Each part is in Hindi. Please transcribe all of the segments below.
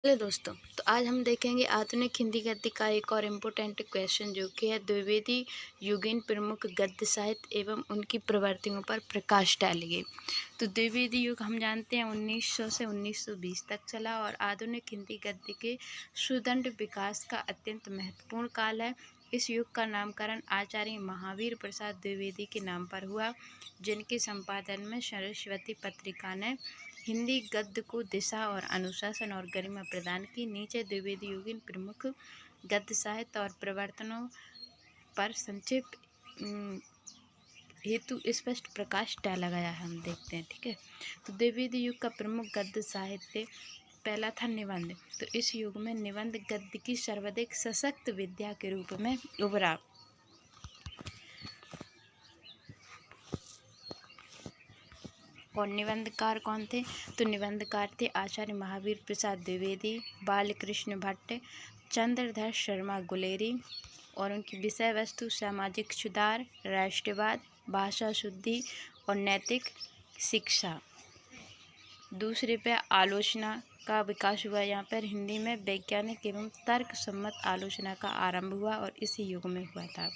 हेलो दोस्तों। तो आज हम देखेंगे आधुनिक हिंदी गद्य का एक और इम्पोर्टेंट क्वेश्चन जो कि है द्विवेदी युगीन प्रमुख गद्य साहित्य एवं उनकी प्रवृत्तियों पर प्रकाश डालिए। तो द्विवेदी युग हम जानते हैं 1900 से 1920 तक चला और आधुनिक हिंदी गद्य के सुदृढ़ विकास का अत्यंत महत्वपूर्ण काल है। इस युग का नामकरण आचार्य महावीर प्रसाद द्विवेदी के नाम पर हुआ, जिनके संपादन में सरस्वती पत्रिका ने हिंदी गद्य को दिशा और अनुशासन और गरिमा प्रदान की। नीचे द्विवेदी युगीन प्रमुख गद्य साहित्य और प्रवर्तनों पर संक्षिप्त हेतु स्पष्ट प्रकाश डाला गया है। हम देखते हैं, ठीक है। तो द्विवेदी युग का प्रमुख गद्य साहित्य पहला था निबंध। तो इस युग में निबंध गद्य की सर्वाधिक सशक्त विद्या के रूप में उभरा। और निबंधकार कौन थे? तो निबंधकार थे आचार्य महावीर प्रसाद द्विवेदी, बालकृष्ण भट्ट, चंद्रधर शर्मा गुलेरी। और उनकी विषय वस्तु सामाजिक सुधार, राष्ट्रवाद, भाषा शुद्धि और नैतिक शिक्षा। दूसरे पे आलोचना का विकास हुआ। यहाँ पर हिंदी में वैज्ञानिक एवं तर्क सम्मत आलोचना का आरंभ हुआ और इसी युग में हुआ था।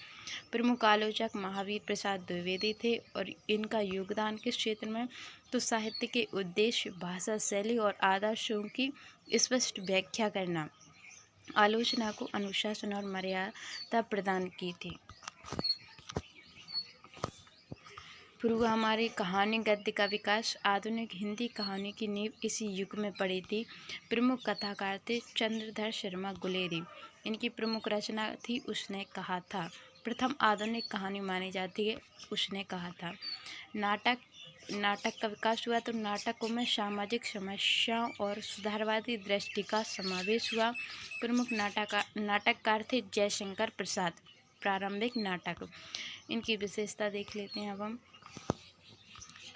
प्रमुख आलोचक महावीर प्रसाद द्विवेदी थे और इनका योगदान किस क्षेत्र में? तो साहित्य के उद्देश्य, भाषा शैली और आदर्शों की स्पष्ट व्याख्या करना, आलोचना को अनुशासन और मर्यादा प्रदान की थी। फिर हुआ हमारी कहानी गद्य का विकास। आधुनिक हिंदी कहानी की नींव इसी युग में पड़ी थी। प्रमुख कथाकार थे चंद्रधर शर्मा गुलेरी। इनकी प्रमुख रचना थी उसने कहा था। प्रथम आधुनिक कहानी मानी जाती है उसने कहा था। नाटक का विकास हुआ। तो नाटकों में सामाजिक समस्याओं और सुधारवादी दृष्टि का समावेश हुआ। प्रमुख नाटककार थे जयशंकर प्रसाद। प्रारंभिक नाटक, इनकी विशेषता देख लेते हैं अब हम।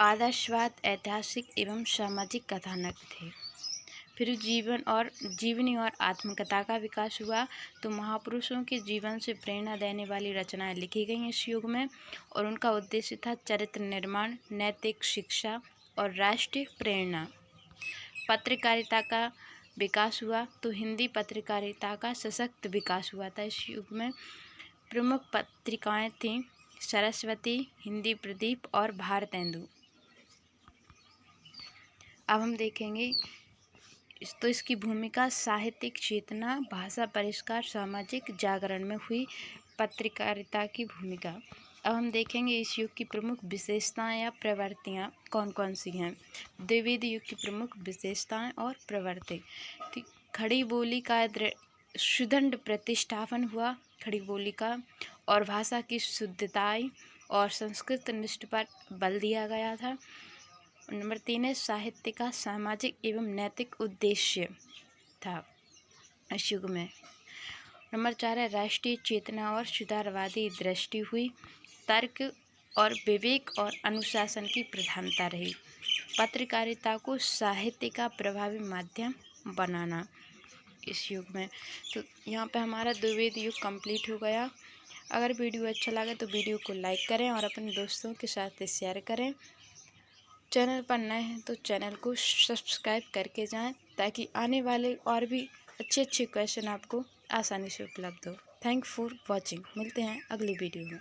आदर्शवाद, ऐतिहासिक एवं सामाजिक कथानक थे। फिर जीवनी और आत्मकथा का विकास हुआ। तो महापुरुषों के जीवन से प्रेरणा देने वाली रचनाएं लिखी गई इस युग में और उनका उद्देश्य था चरित्र निर्माण, नैतिक शिक्षा और राष्ट्रीय प्रेरणा। पत्रकारिता का विकास हुआ। तो हिंदी पत्रकारिता का सशक्त विकास हुआ था इस युग में। प्रमुख पत्रिकाएं थीं सरस्वती, हिंदी प्रदीप और भारतेंदु। अब हम देखेंगे तो इसकी भूमिका साहित्यिक चेतना, भाषा परिष्कार, सामाजिक जागरण में हुई पत्रकारिता की भूमिका। अब हम देखेंगे इस युग की प्रमुख विशेषताएं या प्रवृत्तियां कौन कौन सी हैं। द्विवेदी युग की प्रमुख विशेषताएं और प्रवृत्ति। खड़ी बोली का सुदृढ़ प्रतिष्ठापन हुआ, खड़ी बोली का, और भाषा की शुद्धताई और संस्कृत निष्ठ पर बल दिया गया था। नंबर 3 है साहित्य का सामाजिक एवं नैतिक उद्देश्य था इस युग में। नंबर 4 है राष्ट्रीय चेतना और सुधारवादी दृष्टि हुई। तर्क और विवेक और अनुशासन की प्रधानता रही। पत्रकारिता को साहित्य का प्रभावी माध्यम बनाना इस युग में। तो यहाँ पे हमारा द्विवेदी युग कंप्लीट हो गया। अगर वीडियो अच्छा लगे तो वीडियो को लाइक करें और अपने दोस्तों के साथ शेयर करें। चैनल पर नए हैं तो चैनल को सब्सक्राइब करके जाएं ताकि आने वाले और भी अच्छे क्वेश्चन आपको आसानी से उपलब्ध हो। Thank for watching. मिलते हैं अगली वीडियो में।